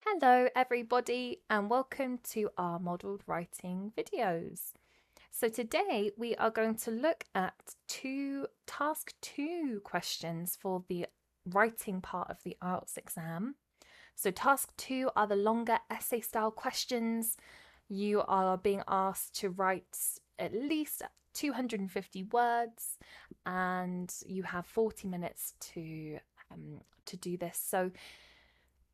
Hello everybody and welcome to our modelled writing videos. So today we are going to look at task 2 questions for the writing part of the IELTS exam. So task 2 are the longer essay style questions. You are being asked to write at least 250 words and you have 40 minutes to do this. So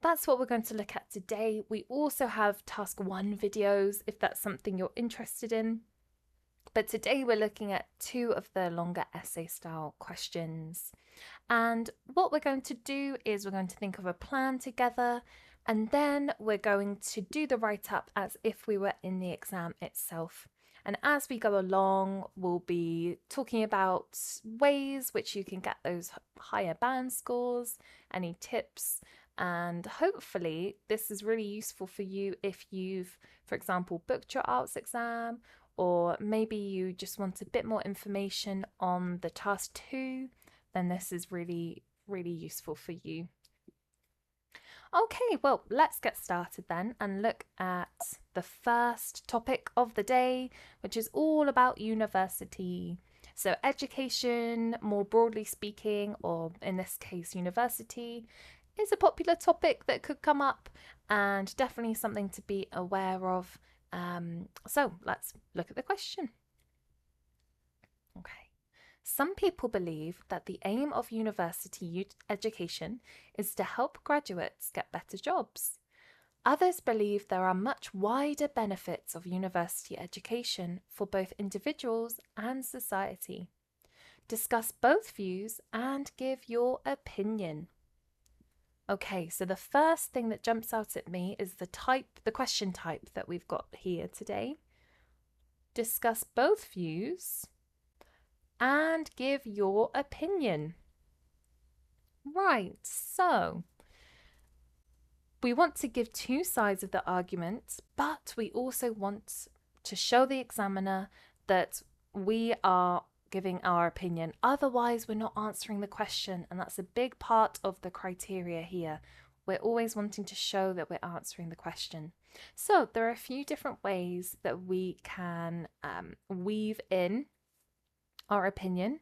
that's what we're going to look at today. We also have task 1 videos if that's something you're interested in. But today we're looking at 2 of the longer essay style questions. And what we're going to do is we're going to think of a plan together, and then we're going to do the write-up as if we were in the exam itself. And as we go along, we'll be talking about ways which you can get those higher band scores, any tips, and hopefully this is really useful for you if you've, for example, booked your IELTS exam, or maybe you just want a bit more information on the task 2, then this is really, really useful for you. Okay, well, let's get started then and look at the first topic of the day, which is all about university. So education, more broadly speaking, or in this case, university, is a popular topic that could come up and definitely something to be aware of. So let's look at the question. Okay. Some people believe that the aim of university education is to help graduates get better jobs. Others believe there are much wider benefits of university education for both individuals and society. Discuss both views and give your opinion. Okay, so the first thing that jumps out at me is the question type that we've got here today. Discuss both views and give your opinion. Right, so we want to give 2 sides of the argument, but we also want to show the examiner that we are giving our opinion. Otherwise, we're not answering the question, and that's a big part of the criteria here. We're always wanting to show that we're answering the question. So there are a few different ways that we can weave in our opinion.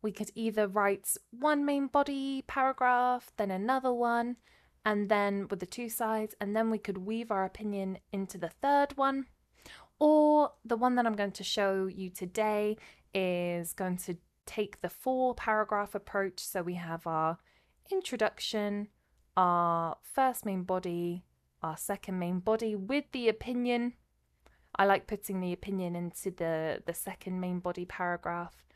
We could either write one main body paragraph, then another one, and then with the 2 sides, and then we could weave our opinion into the third one. Or the one that I'm going to show you today is going to take the 4 paragraph approach. So we have our introduction, our first main body, our second main body with the opinion. I like putting the opinion into the second main body paragraph,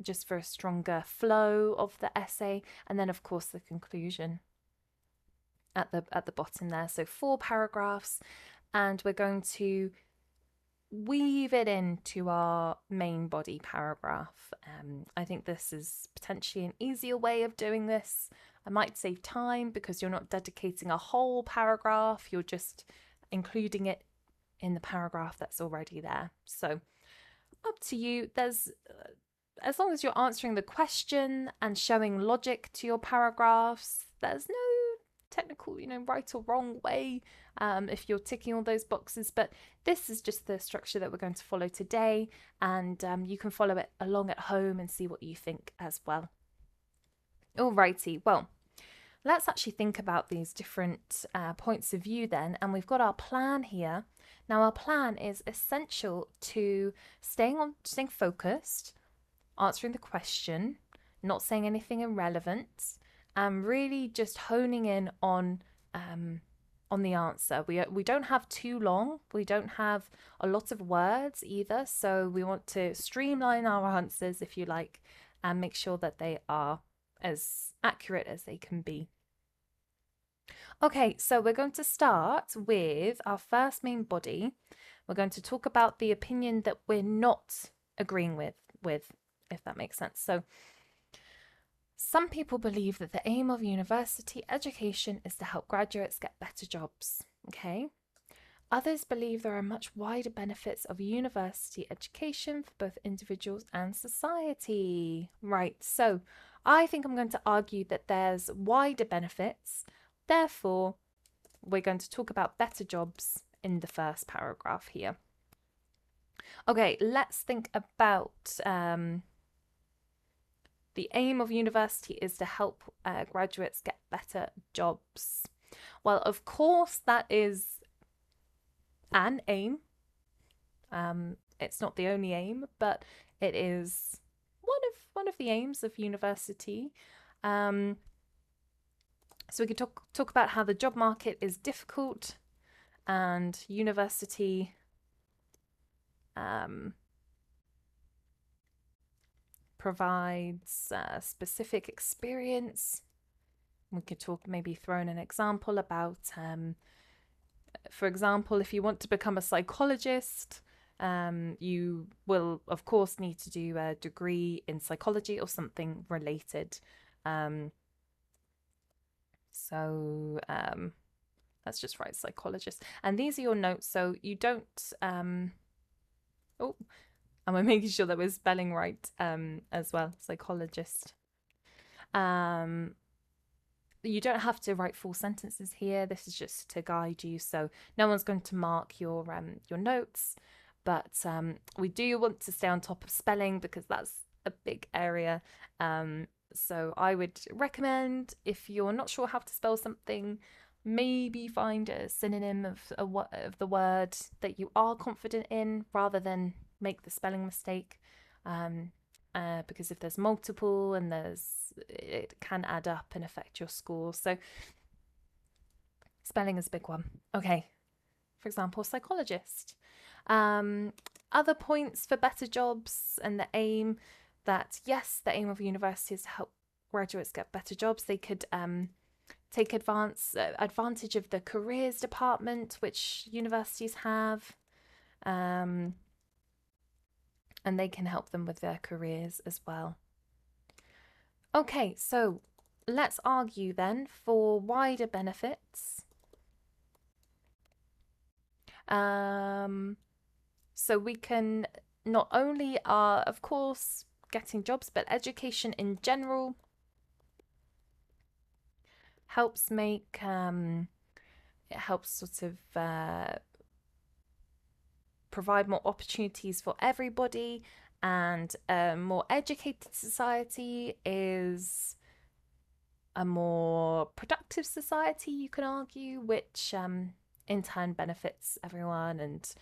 just for a stronger flow of the essay, and then of course the conclusion at the bottom there. So 4 paragraphs, and we're going to weave it into our main body paragraph. I think this is potentially an easier way of doing this. I might save time because you're not dedicating a whole paragraph, you're just including it in the paragraph that's already there. So up to you. There's as long as you're answering the question and showing logic to your paragraphs, there's no technical, right or wrong way if you're ticking all those boxes. But this is just the structure that we're going to follow today, and you can follow it along at home and see what you think as well. Alrighty, well, let's actually think about these different points of view then, and we've got our plan here. Now our plan is essential to staying focused, answering the question, not saying anything irrelevant, and really just honing in on the answer. We don't have too long. We don't have a lot of words either, so we want to streamline our answers, if you like, and make sure that they are as accurate as they can be. Okay, so we're going to start with our first main body. We're going to talk about the opinion that we're not agreeing with, if that makes sense. So some people believe that the aim of university education is to help graduates get better jobs. Okay. Others believe there are much wider benefits of university education for both individuals and society. Right, so I think I'm going to argue that there's wider benefits, therefore we're going to talk about better jobs in the first paragraph here. Okay, let's think about the aim of university is to help graduates get better jobs. Well, of course, that is an aim. It's not the only aim, but it is one of the aims of university. So we could talk about how the job market is difficult, and university provides specific experience. We could talk, maybe throw in an example about, for example, if you want to become a psychologist, you will, of course, need to do a degree in psychology or something related. So let's just write psychologist. And these are your notes, so you don't... oh, and we're making sure that we're spelling right as well, psychologist. You don't have to write full sentences here. This is just to guide you, so no one's going to mark your notes. But we do want to stay on top of spelling because that's a big area. So I would recommend, if you're not sure how to spell something, maybe find a synonym of the word that you are confident in, rather than make the spelling mistake. Because if there's multiple and it can add up and affect your score. So spelling is a big one. Okay, for example, psychologist. Other points for better jobs and the aim that, yes, the aim of university is to help graduates get better jobs. They could take advantage of the careers department, which universities have. And they can help them with their careers as well. Okay, so let's argue then for wider benefits. So we can not only are, of course, getting jobs, but education in general helps make, it helps sort of provide more opportunities for everybody, and a more educated society is a more productive society, you can argue, which in turn benefits everyone, and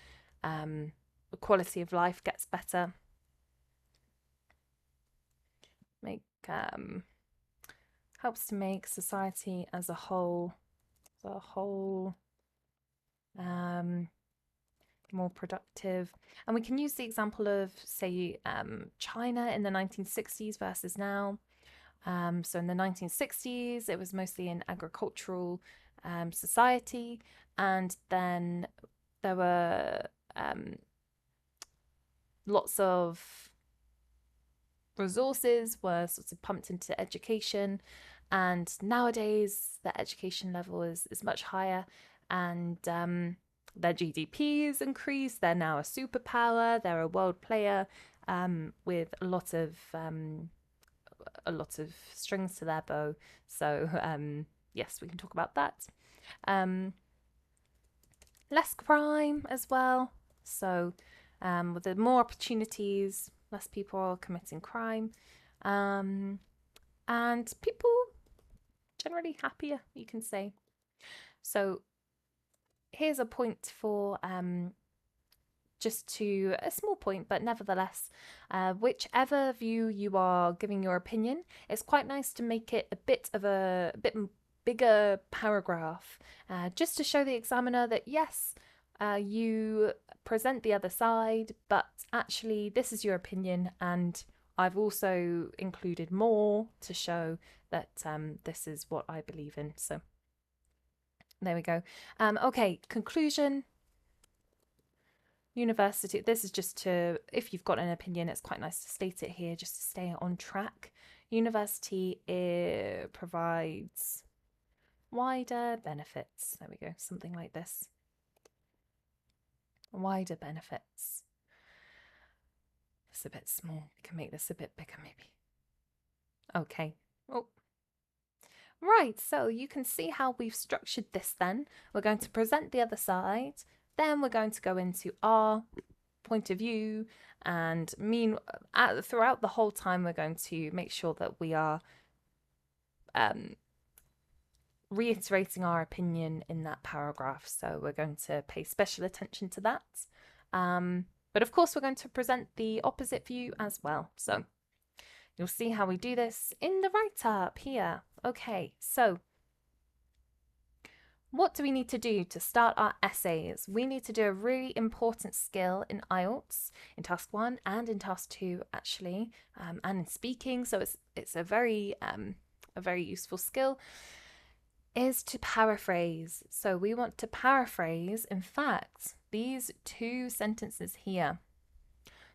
the quality of life gets better. Helps to make society as a whole more productive. And we can use the example of, say, China in the 1960s versus now. So in the 1960s, it was mostly an agricultural society, and then there were lots of resources were sort of pumped into education, and nowadays the education level is much higher, and their GDP has increased. They're now a superpower. They're a world player with a lot of strings to their bow. So yes, we can talk about that. Less crime as well. So with the more opportunities, less people are committing crime, and people generally happier, you can say. So here's a point for just to a small point, but nevertheless, whichever view you are giving your opinion, it's quite nice to make it a bit bigger paragraph, just to show the examiner that yes, you present the other side, but actually this is your opinion, and I've also included more to show that this is what I believe in. So there we go. Okay, conclusion. University, this is just to, if you've got an opinion, it's quite nice to state it here just to stay on track. University provides wider benefits. There we go, something like this. Wider benefits. It's a bit small. We can make this a bit bigger maybe. Okay. Oh. Right, so you can see how we've structured this then. We're going to present the other side, then we're going to go into our point of view, and throughout the whole time we're going to make sure that we are reiterating our opinion in that paragraph. So we're going to pay special attention to that. But of course, we're going to present the opposite view as well. So you'll see how we do this in the write-up here. Okay, so what do we need to do to start our essays? We need to do a really important skill in IELTS, in task 1 and in task 2 actually, and in speaking. So it's a very useful skill, is to paraphrase. So we want to paraphrase, in fact, these two sentences here.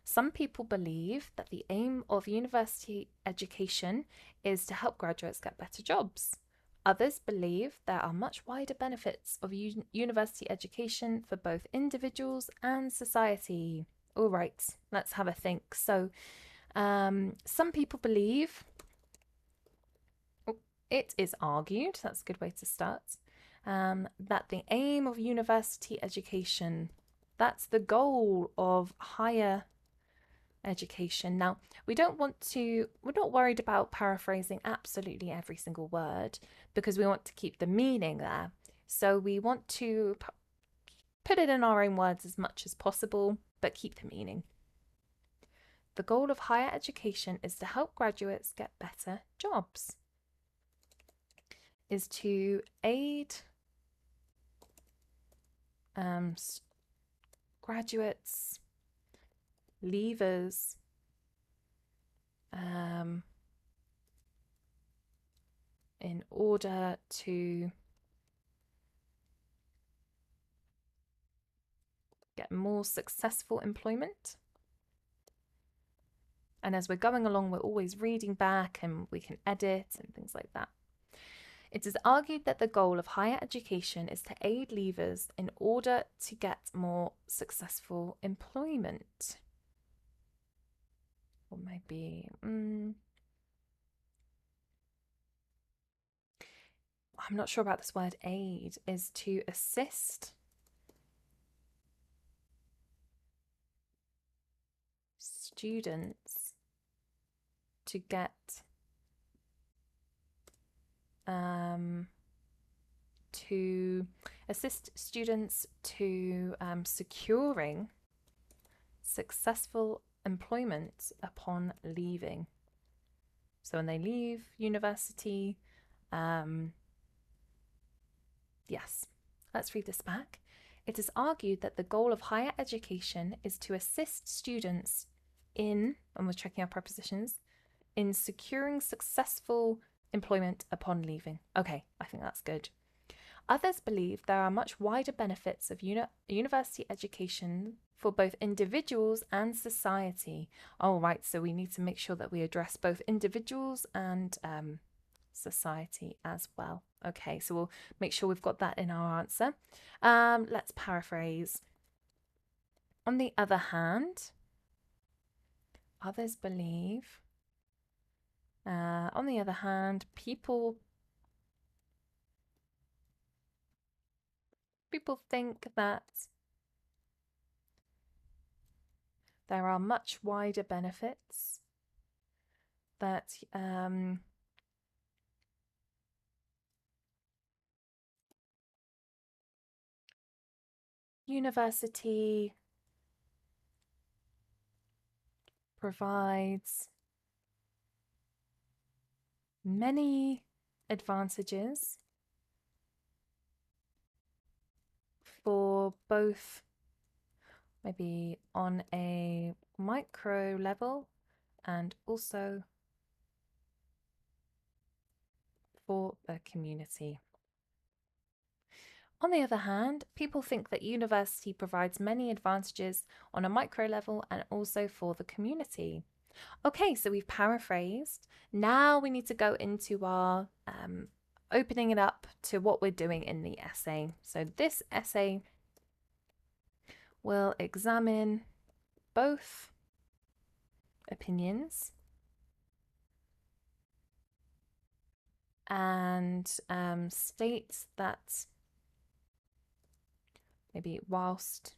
Some people believe that the aim of university education is to help graduates get better jobs. Others believe there are much wider benefits of university education for both individuals and society. All right, let's have a think. So, some people believe, it is argued, that's a good way to start, that the aim of university education, that's the goal of higher education. Now, we're not worried about paraphrasing absolutely every single word because we want to keep the meaning there. So we want to put it in our own words as much as possible, but keep the meaning. The goal of higher education is to help graduates get better jobs, is to aid graduates, leavers, in order to get more successful employment. And as we're going along, we're always reading back and we can edit and things like that. It is argued that the goal of higher education is to aid leavers in order to get more successful employment. Or maybe, I'm not sure about this word aid, is to assist students to get securing successful employment upon leaving. So when they leave university, yes, let's read this back. It is argued that the goal of higher education is to assist students in, and we're checking our prepositions, in securing successful employment upon leaving. Okay, I think that's good. Others believe there are much wider benefits of university education for both individuals and society. All right, so we need to make sure that we address both individuals and society as well. Okay, so we'll make sure we've got that in our answer. Let's paraphrase. On the other hand, others believe, on the other hand, people think that there are much wider benefits, that university provides many advantages for both, maybe on a micro level and also for the community. On the other hand, people think that university provides many advantages on a micro level and also for the community. Okay, so we've paraphrased. Now we need to go into our opening it up to what we're doing in the essay. So this essay will examine both opinions and states that maybe whilst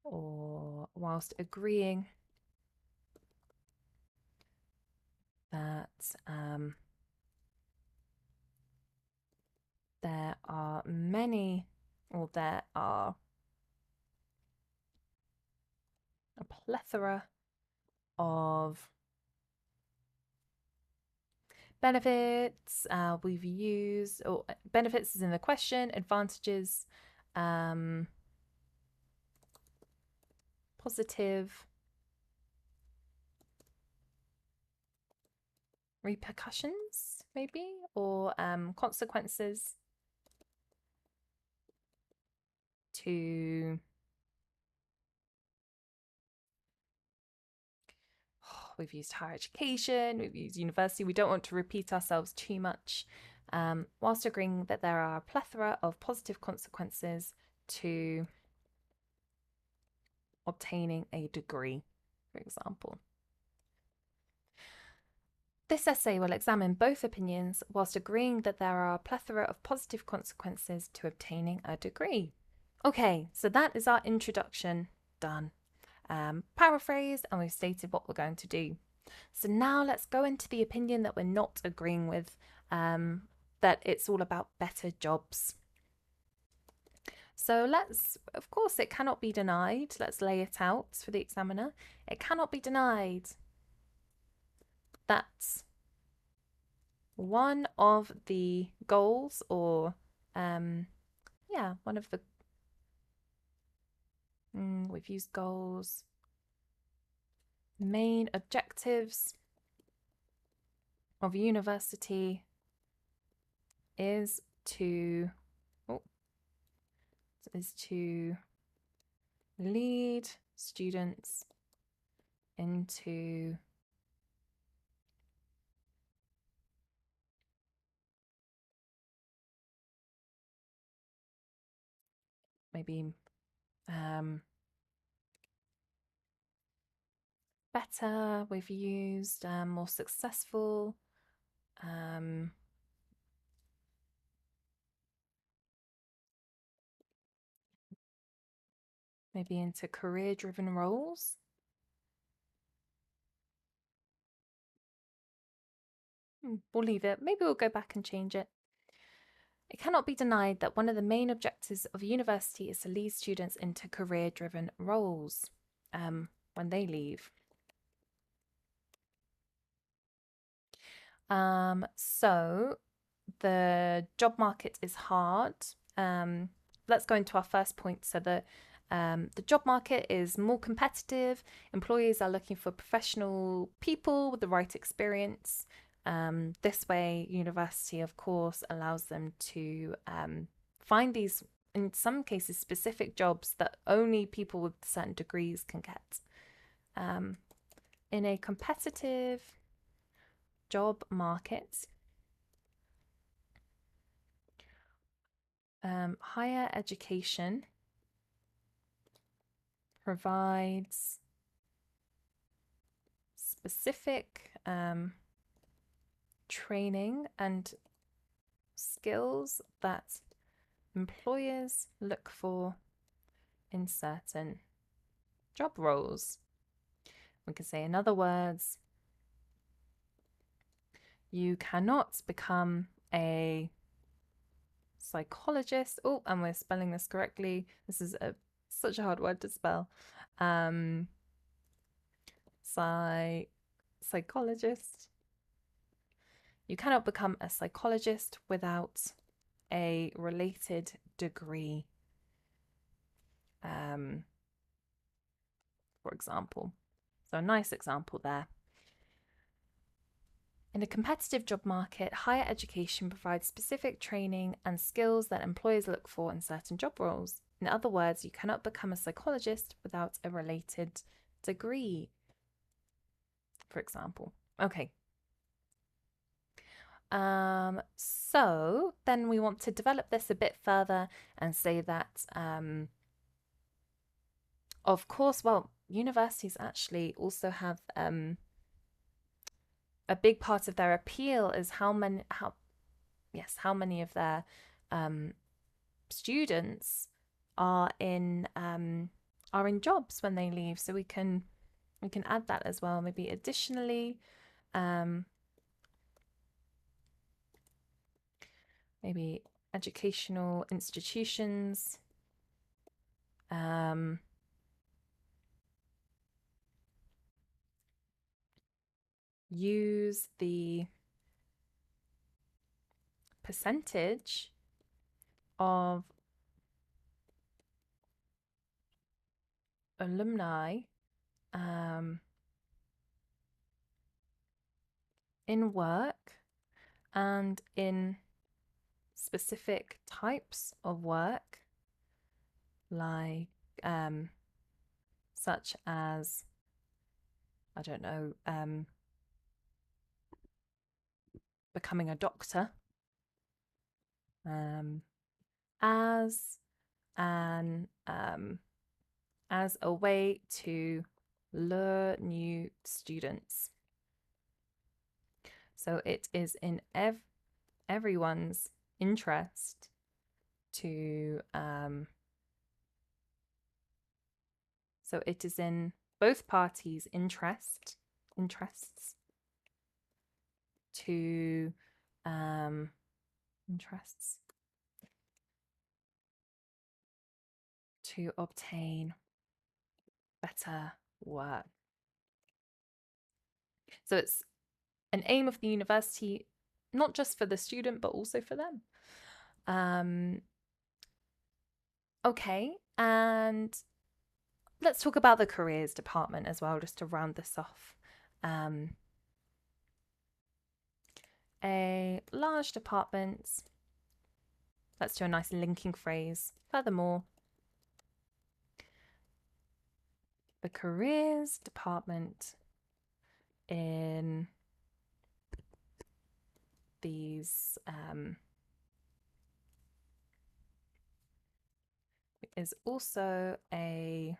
or whilst agreeing that there are many, or there are a plethora of benefits. We've used, or benefits is in the question, advantages, positive repercussions, maybe, or consequences to we've used higher education, we've used university. We don't want to repeat ourselves too much. Whilst agreeing that there are a plethora of positive consequences to obtaining a degree, for example. This essay will examine both opinions whilst agreeing that there are a plethora of positive consequences to obtaining a degree. Okay, so that is our introduction done. Paraphrased, and we've stated what we're going to do. So now let's go into the opinion that we're not agreeing with, that it's all about better jobs. So let's, of course, it cannot be denied. Let's lay it out for the examiner. It cannot be denied that one of the goals, or one of the we've used goals, main objectives of university is to lead students into maybe better. We've used more successful, maybe into career-driven roles. We'll leave it. Maybe we'll go back and change it. It cannot be denied that one of the main objectives of university is to lead students into career-driven roles when they leave. So the job market is hard. Let's go into our first point. So the job market is more competitive. Employers are looking for professional people with the right experience. This way, university, of course, allows them to find these, in some cases, specific jobs that only people with certain degrees can get. In a competitive job market, higher education provides specific training and skills that employers look for in certain job roles. We can say, in other words, you cannot become a psychologist. Oh, and we're spelling this correctly. This is such a hard word to spell. Psychologist. You cannot become a psychologist without a related degree, for example. So a nice example there. In a competitive job market, higher education provides specific training and skills that employers look for in certain job roles. In other words, you cannot become a psychologist without a related degree, for example. Okay. So then we want to develop this a bit further and say that, of course, well, universities actually also have a big part of their appeal is how many of their students are in jobs when they leave. So we can add that as well. Maybe additionally, maybe educational institutions use the percentage of alumni in work and in specific types of work, like such as, I don't know, becoming a doctor, as an as a way to lure new students. So it is in everyone's interest to so it is in both parties' interests to to obtain better work. So it's an aim of the university, not just for the student, but also for them. Okay, and let's talk about the careers department as well, just to round this off. A large department. Let's do a nice linking phrase. Furthermore, the careers department in these is also a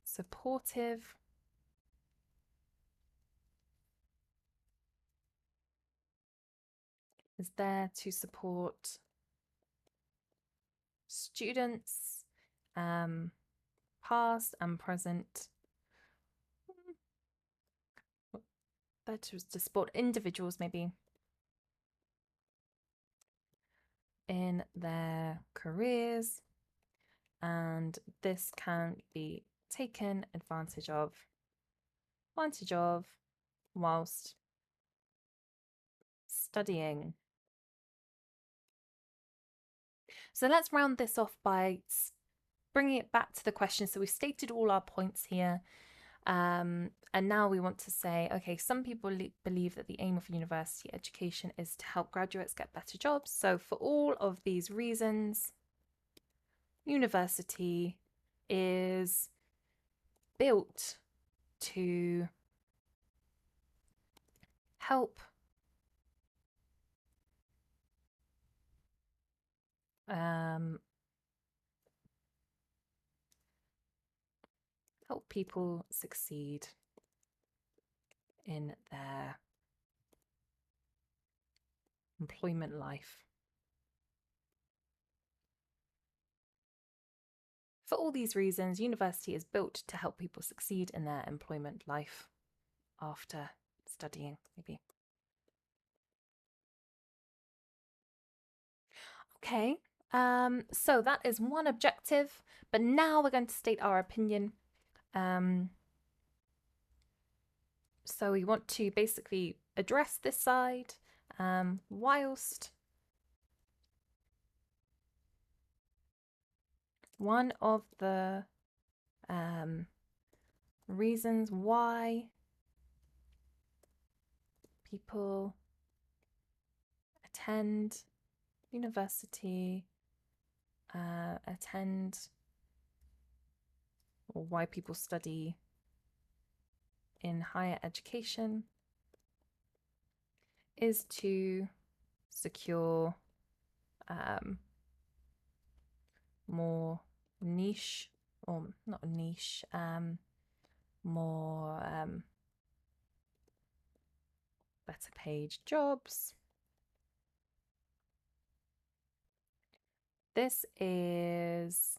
supportive is there to support students, past and present. That was to support individuals, maybe, in their careers, and this can be taken advantage of whilst studying. So let's round this off by bringing it back to the question. So we've stated all our points here. And now we want to say, okay, some people believe that the aim of university education is to help graduates get better jobs. So for all of these reasons, university is built to help help people succeed in their employment life. For all these reasons, university is built to help people succeed in their employment life after studying, maybe. Okay, so that is one objective, but now we're going to state our opinion. So we want to basically address this side whilst one of the reasons why people attend university, or why people study in higher education is to secure more niche or not a niche, more better paid jobs. This is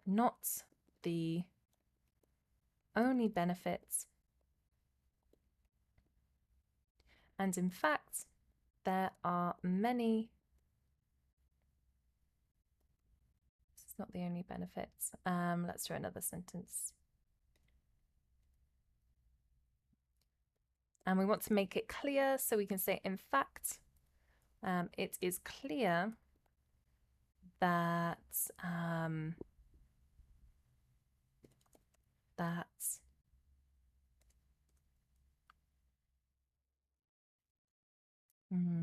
not the only benefits, and in fact, there are many. This is not the only benefits. Let's do another sentence. And we want to make it clear, so we can say, in fact, it is clear that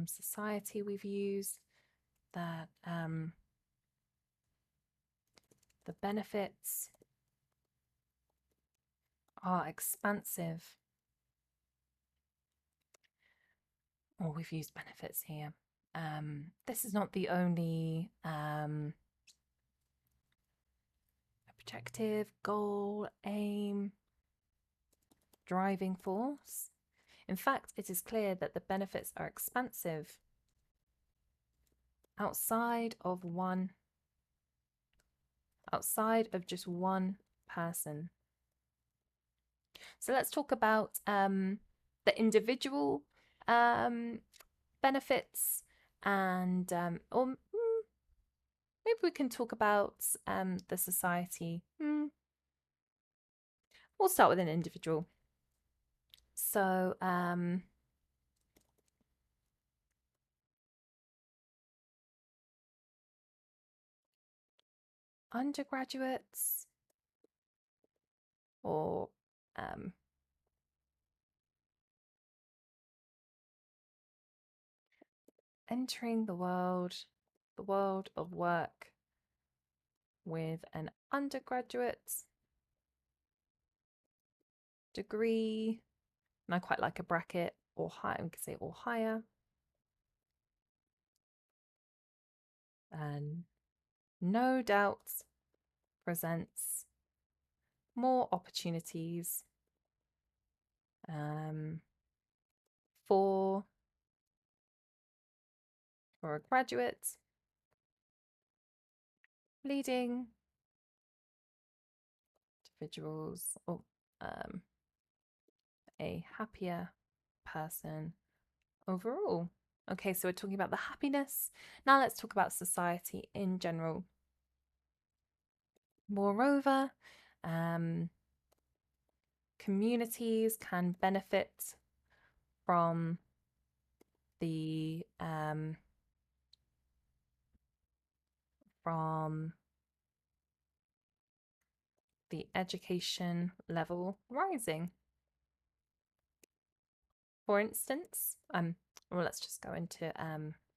society we've used, that the benefits are expansive. Or we've used benefits here. This is not the only objective, goal, aim, driving force. In fact, it is clear that the benefits are expansive outside of just one person. So let's talk about the individual benefits, and or maybe we can talk about the society. We'll start with an individual. So undergraduates, or entering the world of work with an undergraduate degree, and I quite like a bracket, or higher, we could say or higher, and no doubt presents more opportunities for a graduate, leading individuals, or a happier person overall. Okay, so we're talking about the happiness. Now let's talk about society in general. Moreover, communities can benefit from the education level rising. For instance, well, let's just go into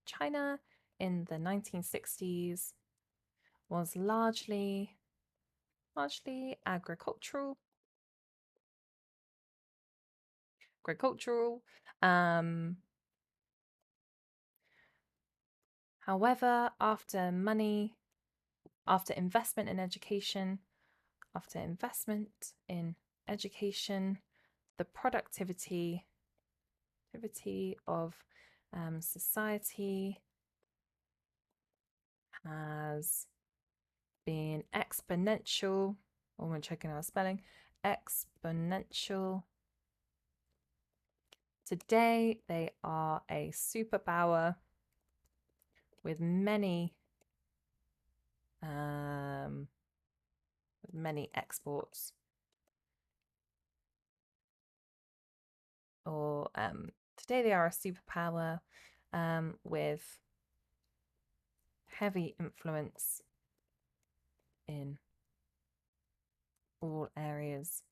China in the 1960s was largely agricultural. However, after investment in education, the productivity of society has been exponential. Oh, I'm checking our spelling. Exponential. Today, they are a superpower with many exports, or today they are a superpower with heavy influence in all areas.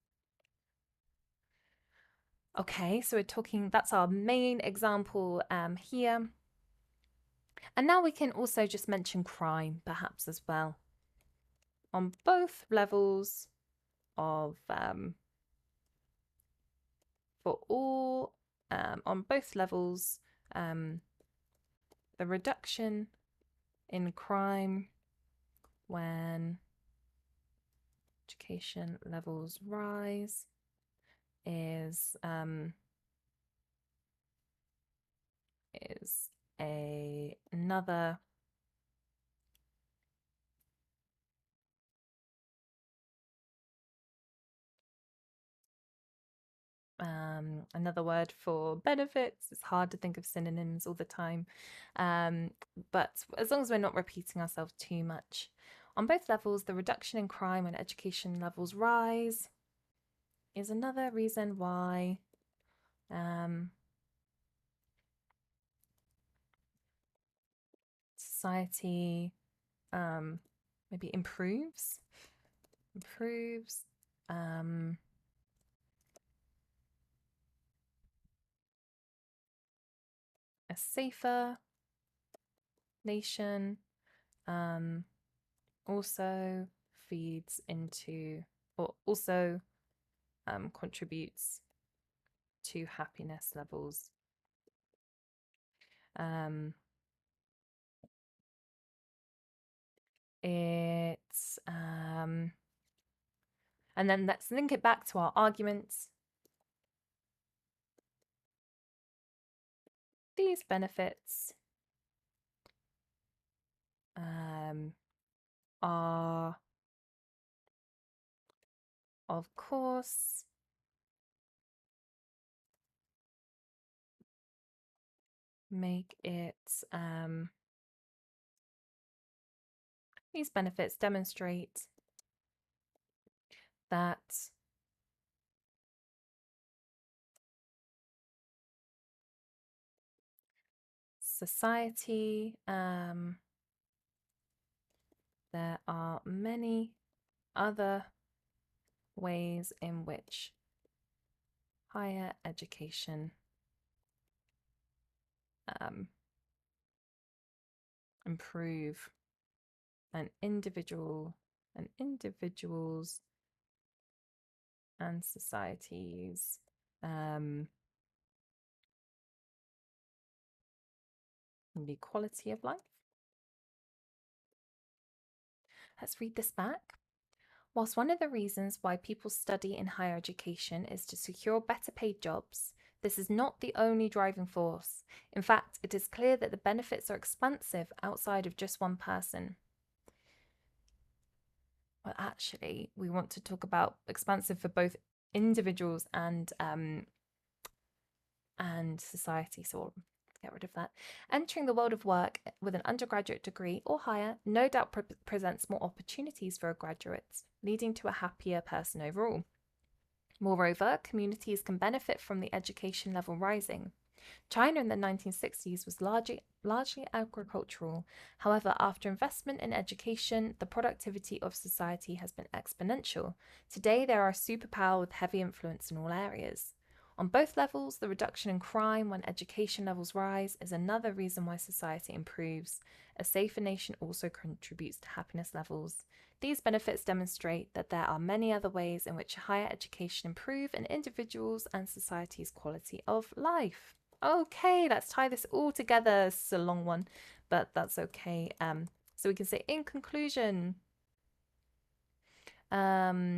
Okay, so we're talking, that's our main example here. And now we can also just mention crime, perhaps, as well. On both levels of, on both levels, the reduction in crime when education levels rise is another another word for benefits. It's hard to think of synonyms all the time, but as long as we're not repeating ourselves too much. On both levels, the reduction in crime when education levels rise is another reason why society maybe improves a safer nation, also feeds into or also contributes to happiness levels. It's and then let's link it back to our arguments. These benefits are, of course, make it these benefits demonstrate that society, there are many other ways in which higher education improve individuals and societies the quality of life. Let's read this back. Whilst one of the reasons why people study in higher education is to secure better paid jobs, this is not the only driving force. In fact, it is clear that the benefits are expansive outside of just one person. Well, actually, we want to talk about expansive for both individuals and society, so we'll get rid of that. Entering the world of work with an undergraduate degree or higher no doubt presents more opportunities for a graduate, leading to a happier person overall. Moreover, communities can benefit from the education level rising. China in the 1960s was largely agricultural. However, after investment in education, the productivity of society has been exponential. Today, they are a superpower with heavy influence in all areas. On both levels, the reduction in crime when education levels rise is another reason why society improves. A safer nation also contributes to happiness levels. These benefits demonstrate that there are many other ways in which higher education improve an individual's and society's quality of life. Okay, let's tie this all together. This is a long one, but that's okay. So we can say in conclusion, better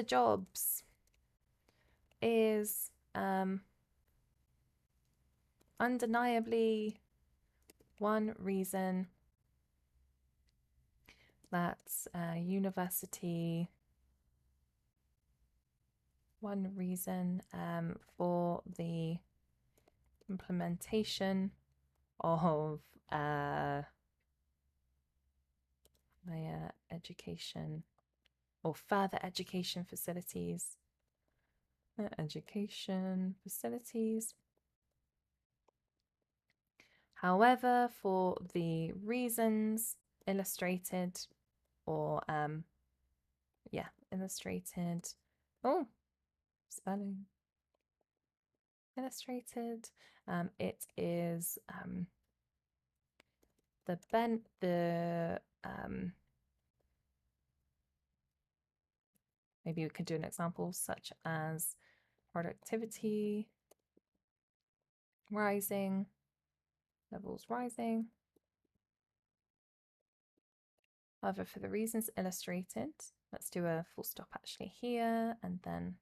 jobs is undeniably one reason that one reason for the implementation of higher education or further education facilities. However, for the reasons illustrated or illustrated. Oh, spelling. Illustrated. It is maybe we could do an example such as productivity rising, levels rising. However, for the reasons illustrated, let's do a full stop actually here, and then,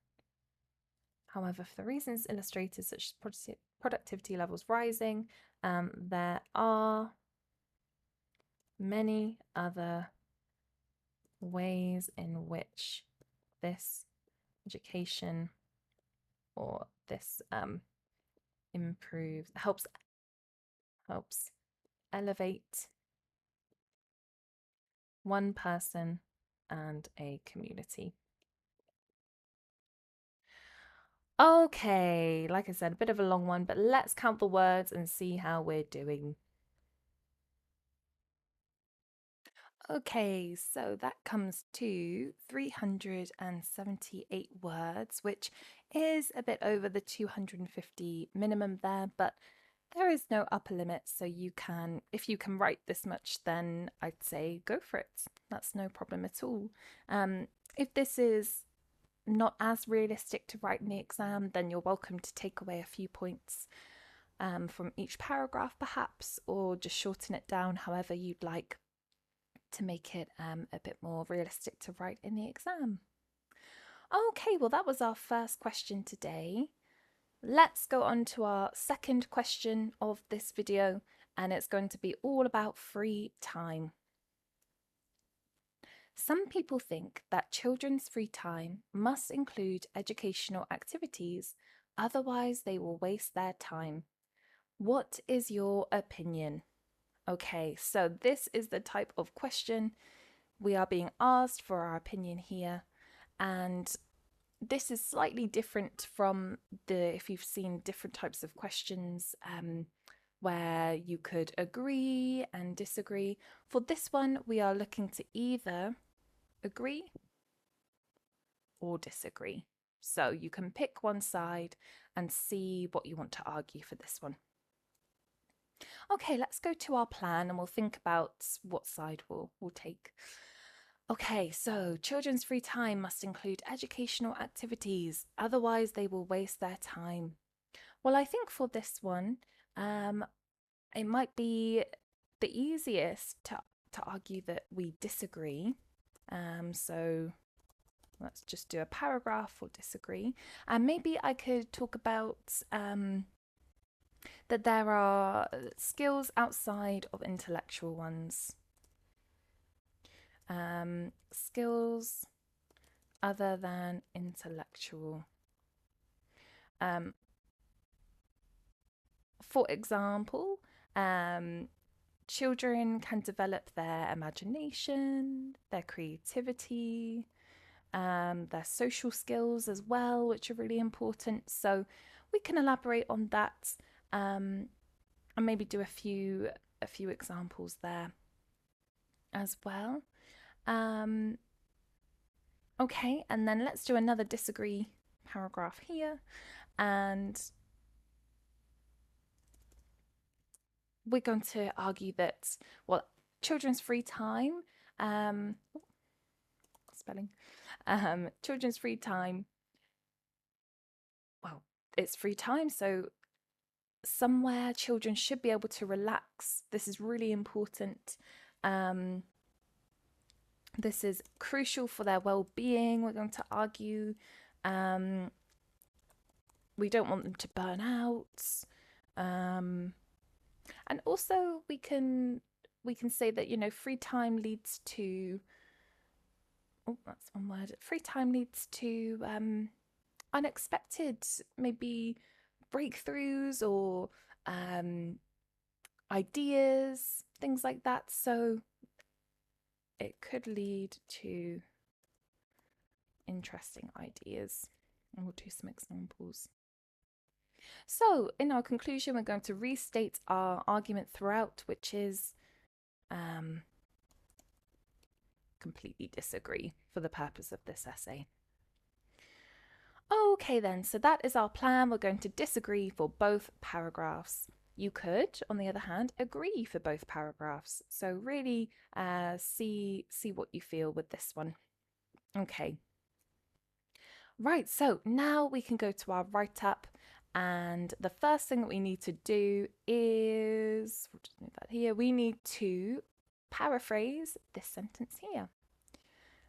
however, for the reasons illustrated, such as productivity levels rising, there are many other ways in which this education or this improves, helps elevate one person and a community. Okay, like I said, a bit of a long one, but let's count the words and see how we're doing. Okay, so that comes to 378 words, which is a bit over the 250 minimum there, but there is no upper limit, so you can, if you can write this much, then I'd say go for it. That's no problem at all. If this is not as realistic to write in the exam, then you're welcome to take away a few points from each paragraph perhaps, or just shorten it down however you'd like to make it a bit more realistic to write in the exam. Okay, well that was our first question today. Let's go on to our second question of this video, and it's going to be all about free time. Some people think that children's free time must include educational activities, otherwise they will waste their time. What is your opinion? Okay, so this is the type of question we are being asked for our opinion here, and this is slightly different from if you've seen different types of questions where you could agree and disagree. For this one, we are looking to either agree or disagree. So you can pick one side and see what you want to argue for this one. Okay, let's go to our plan and we'll think about what side we'll take. Okay, so children's free time must include educational activities, otherwise they will waste their time. Well, I think for this one, it might be the easiest to argue that we disagree. So let's just do a paragraph or disagree. And maybe I could talk about that there are skills outside of intellectual ones. Skills other than intellectual. For example, children can develop their imagination, their creativity, their social skills as well, which are really important. So we can elaborate on that and maybe do a few examples there as well. Okay, and then let's do another disagree paragraph here, and we're going to argue that, well, children's free time, children's free time, well, it's free time, so somewhere children should be able to relax. This is really important. This is crucial for their well-being, we're going to argue. We don't want them to burn out. And also we can say that, you know, free time leads to, oh, that's one word. Free time leads to unexpected, maybe breakthroughs or ideas, things like that. So it could lead to interesting ideas. And we'll do some examples. So in our conclusion, we're going to restate our argument throughout, which is completely disagree for the purpose of this essay. Okay then, so that is our plan. We're going to disagree for both paragraphs. You could, on the other hand, agree for both paragraphs. So really see what you feel with this one. Okay. Right, so now we can go to our write-up, and the first thing that we need to do is, we'll just move that here, we need to paraphrase this sentence here.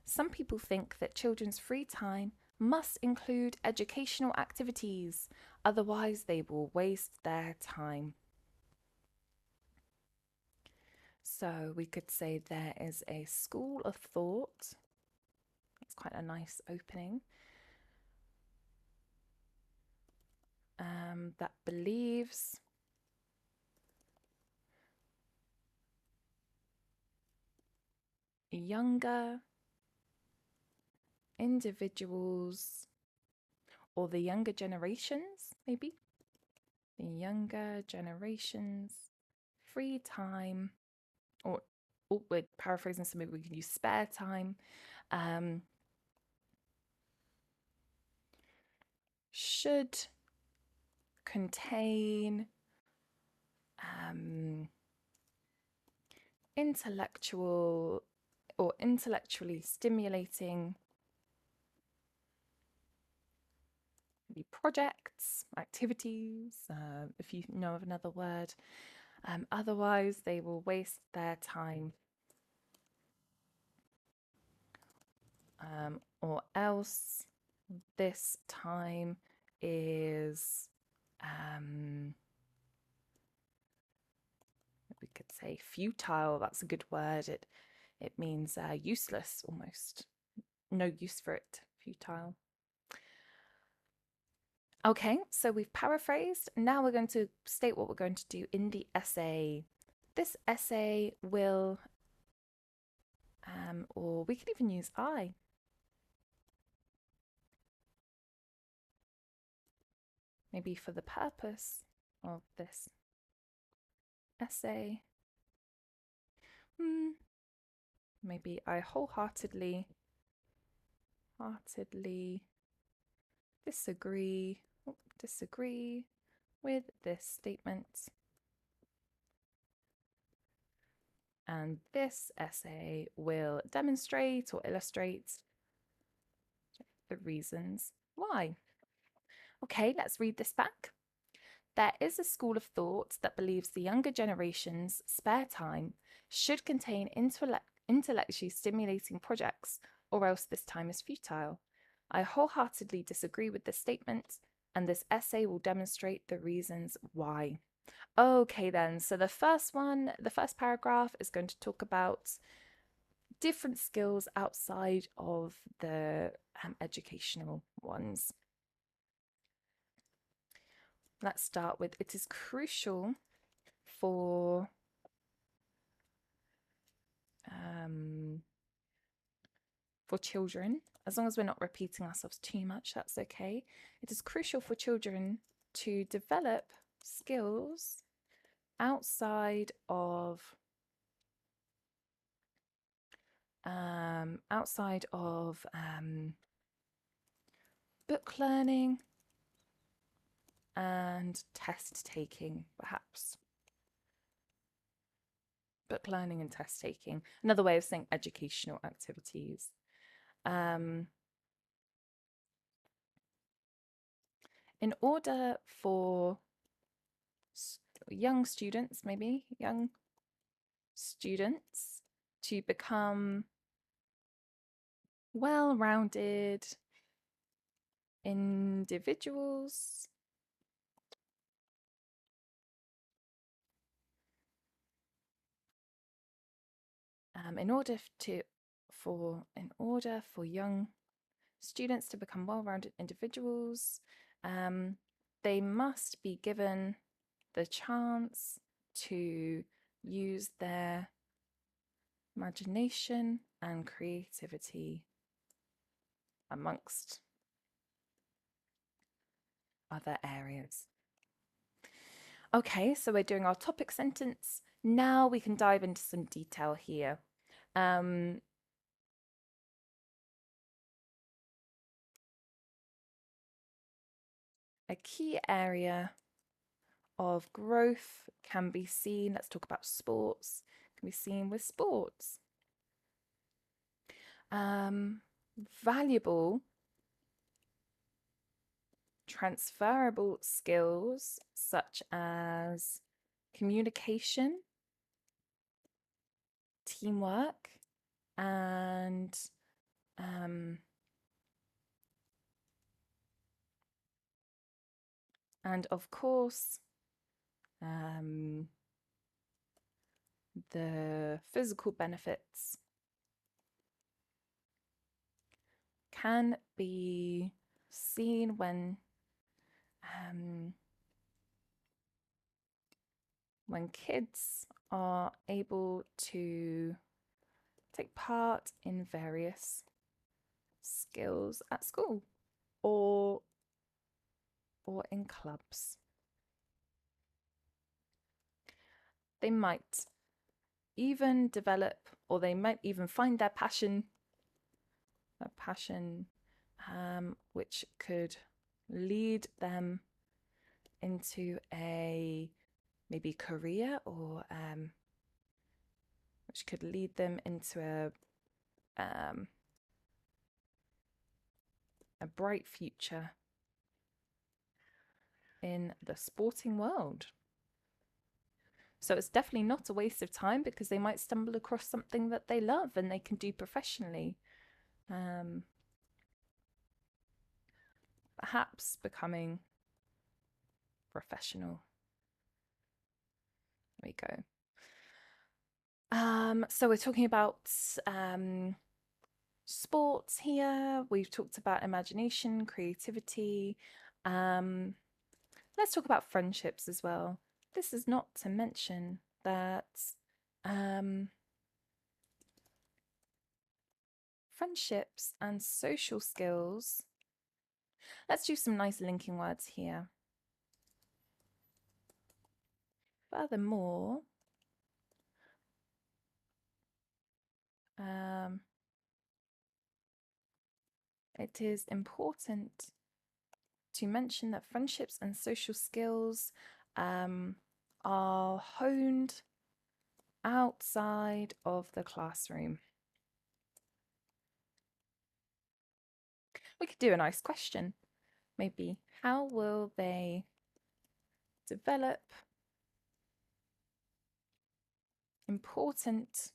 Some people think that children's free time must include educational activities, otherwise they will waste their time. So we could say there is a school of thought. It's quite a nice opening. That believes younger individuals, or the younger generations, maybe, the younger generations free time, or we're paraphrasing, so maybe we can use spare time, should contain intellectual or intellectually stimulating projects, activities, if you know of another word. Otherwise, they will waste their time. Or else this time is, we could say futile. That's a good word. It means useless almost. No use for it. Futile. Okay, so we've paraphrased. Now we're going to state what we're going to do in the essay. This essay will, or we could even use I. Maybe for the purpose of this essay. Maybe I wholeheartedly disagree with this statement. And this essay will demonstrate or illustrate the reasons why. Okay, let's read this back. There is a school of thought that believes the younger generation's spare time should contain intellectually stimulating projects, or else this time is futile. I wholeheartedly disagree with this statement, and this essay will demonstrate the reasons why. Okay, then, so the first paragraph is going to talk about different skills outside of the educational ones. Let's start with, it is crucial for children, as long as we're not repeating ourselves too much, that's okay. It is crucial for children to develop skills outside of book learning and test taking, perhaps. Book learning and test taking. Another way of saying educational activities. In order for young students to become well-rounded individuals, in order for young students to become well-rounded individuals, they must be given the chance to use their imagination and creativity amongst other areas. Okay, so we're doing our topic sentence. Now we can dive into some detail here. A key area of growth can be seen, let's talk about sports, can be seen with sports. Valuable transferable skills such as communication, teamwork, and of course, the physical benefits can be seen when kids are able to take part in various skills at school or in clubs. They might even develop, or they might even find their passion, which could lead them into a maybe career, or which could lead them into a bright future in the sporting world. So it's definitely not a waste of time, because they might stumble across something that they love and they can do professionally. Perhaps becoming professional. There we go. So we're talking about sports here. We've talked about imagination, creativity. Let's talk about friendships as well. This is not to mention that friendships and social skills. Let's do some nice linking words here. Furthermore, it is important to mention that friendships and social skills are honed outside of the classroom. We could do a nice question. Maybe, how will they develop important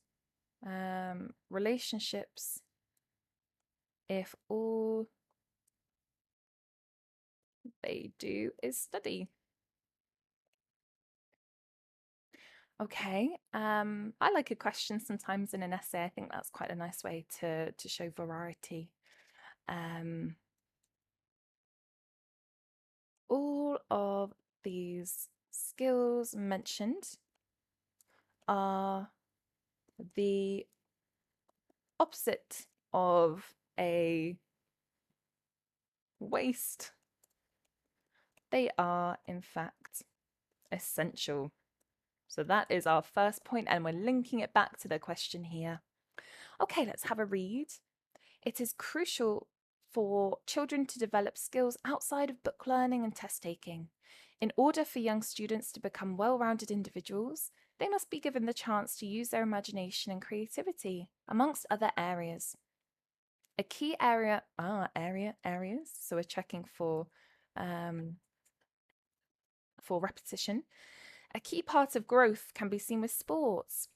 relationships if all they do is study? Okay, I like a question sometimes in an essay. I think that's quite a nice way to show variety. All of these skills mentioned are the opposite of a waste. They are, in fact, essential. So that is our first point, and we're linking it back to the question here. Okay, let's have a read. It is crucial for children to develop skills outside of book learning and test taking. In order for young students to become well-rounded individuals, they must be given the chance to use their imagination and creativity, amongst other areas. A key area, areas. So we're checking for repetition. A key part of growth can be seen with sports.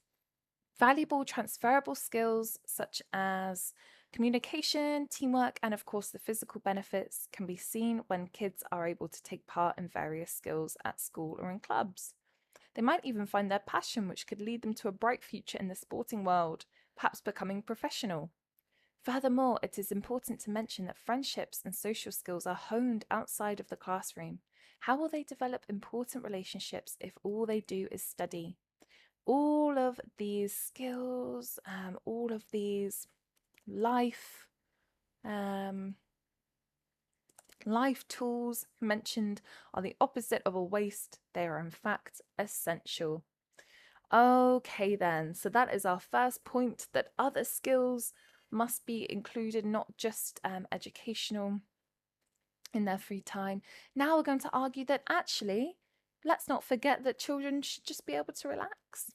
Valuable transferable skills such as communication, teamwork, and of course the physical benefits can be seen when kids are able to take part in various skills at school or in clubs. They might even find their passion, which could lead them to a bright future in the sporting world, perhaps becoming professional. Furthermore, it is important to mention that friendships and social skills are honed outside of the classroom. How will they develop important relationships if all they do is study? All of these skills, all of these life tools mentioned are the opposite of a waste. They are in fact essential. Okay then, so that is our first point, that other skills must be included, not just educational, in their free time. Now we're going to argue that actually, let's not forget that children should just be able to relax.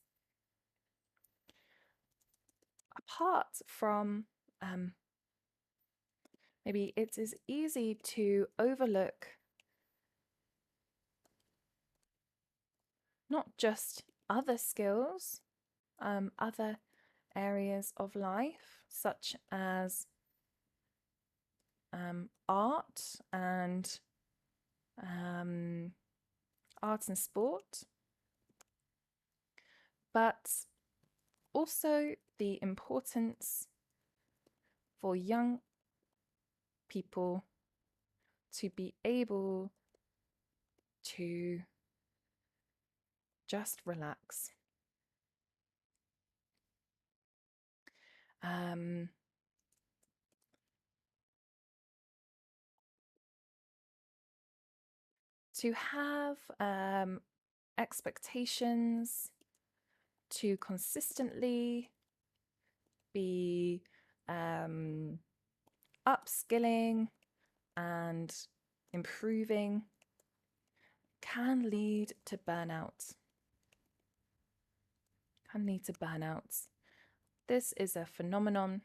Apart from maybe it is easy to overlook not just other skills, other areas of life, such as art and art and sport, but also the importance for young people to be able to just relax. To have expectations, to consistently be upskilling and improving can lead to burnout. This is a phenomenon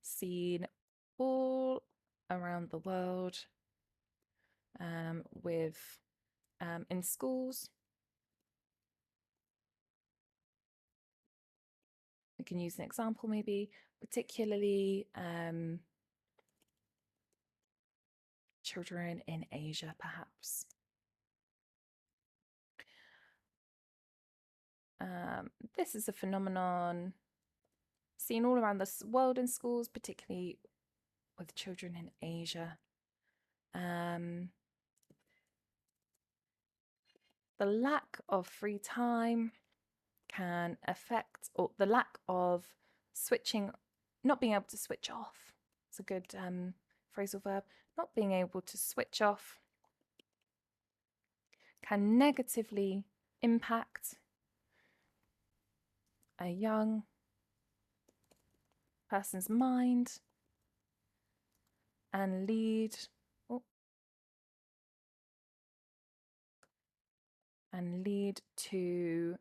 seen all around the world with in schools. We can use an example maybe, particularly children in Asia, perhaps. This is a phenomenon seen all around the world in schools, particularly with children in Asia. The lack of free time can affect, or the lack of switching, not being able to switch off. It's a good phrasal verb. Not being able to switch off can negatively impact a young person's mind and lead to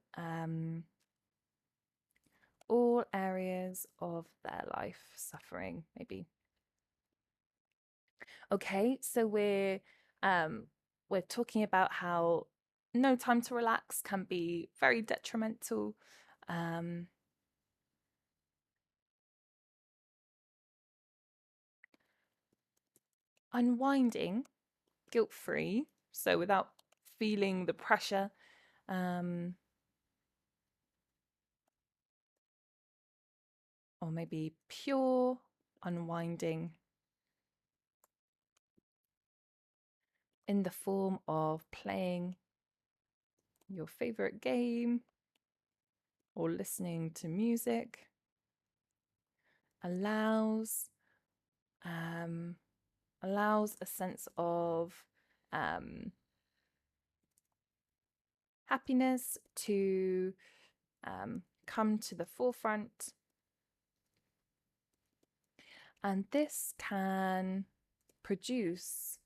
all areas of their life suffering, maybe. Okay, so we're talking about how no time to relax can be very detrimental. Unwinding guilt-free, so without feeling the pressure, or maybe pure unwinding in the form of playing your favorite game or listening to music allows a sense of happiness to come to the forefront, and this can produce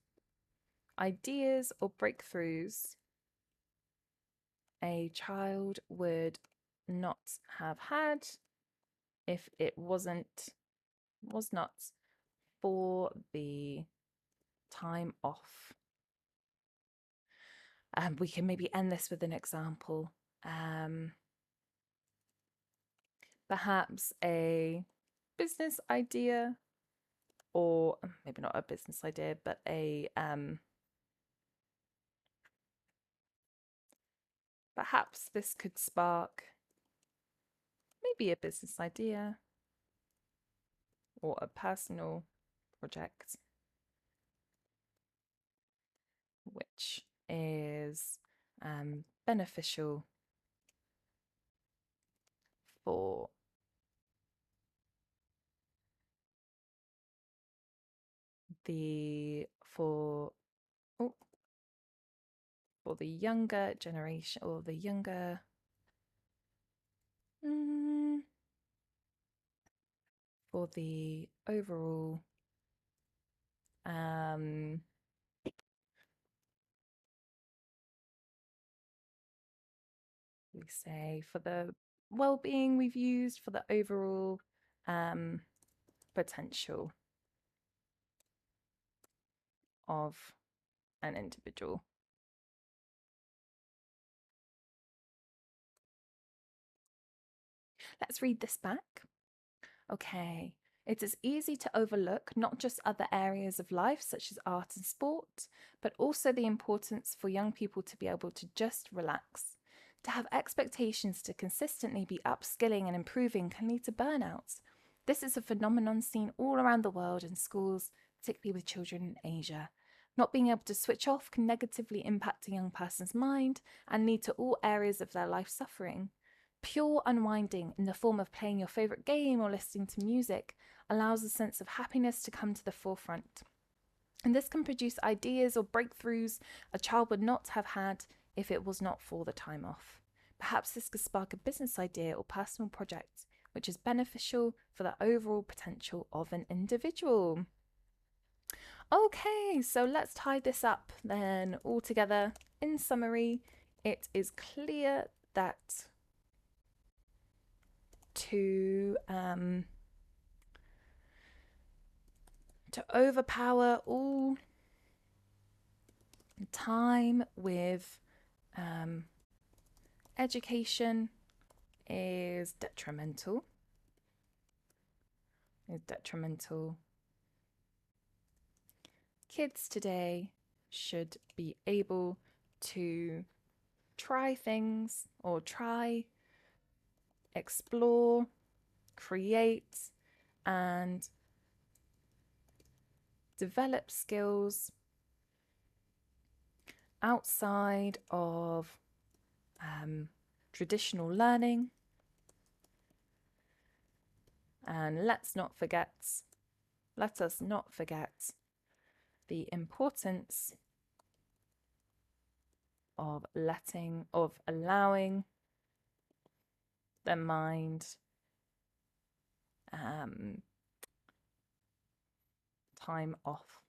ideas or breakthroughs a child would not have had if it was not for the time off. We can maybe end this with an example. Perhaps a business idea, or maybe not a business idea, but perhaps this could spark maybe a business idea or a personal project, which is beneficial for the younger generation, or the younger for the overall we say for the well-being, we've used for the overall potential of an individual. Let's read this back. Okay. It is easy to overlook not just other areas of life, such as art and sport, but also the importance for young people to be able to just relax. To have expectations to consistently be upskilling and improving can lead to burnout. This is a phenomenon seen all around the world in schools, particularly with children in Asia. Not being able to switch off can negatively impact a young person's mind and lead to all areas of their life suffering. Pure unwinding in the form of playing your favourite game or listening to music allows a sense of happiness to come to the forefront. And this can produce ideas or breakthroughs a child would not have had if it was not for the time off. Perhaps this could spark a business idea or personal project which is beneficial for the overall potential of an individual. Okay, so let's tie this up then all together. In summary, it is clear that to overpower all time with education is detrimental. Kids today should be able to try things or explore, create, and develop skills outside of traditional learning. And let us not forget the importance of allowing the mind time off.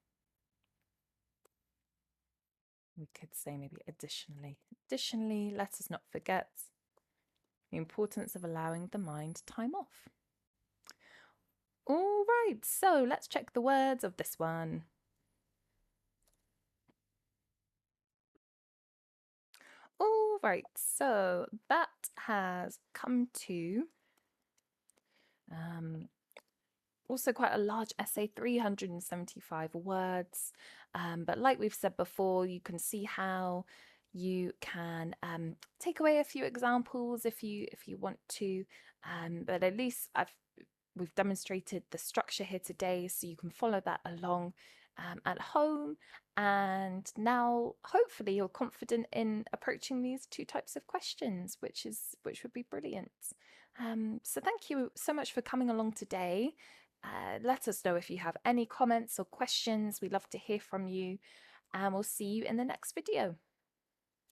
We could say maybe additionally, let us not forget the importance of allowing the mind time off. All right, so let's check the words of this one. All right, so that has come to also quite a large essay, 375 words. But like we've said before, you can see how you can take away a few examples if you want to. But at least we've demonstrated the structure here today, so you can follow that along at home. And now, hopefully, you're confident in approaching these two types of questions, which would be brilliant. So thank you so much for coming along today. Let us know if you have any comments or questions. We'd love to hear from you, and we'll see you in the next video.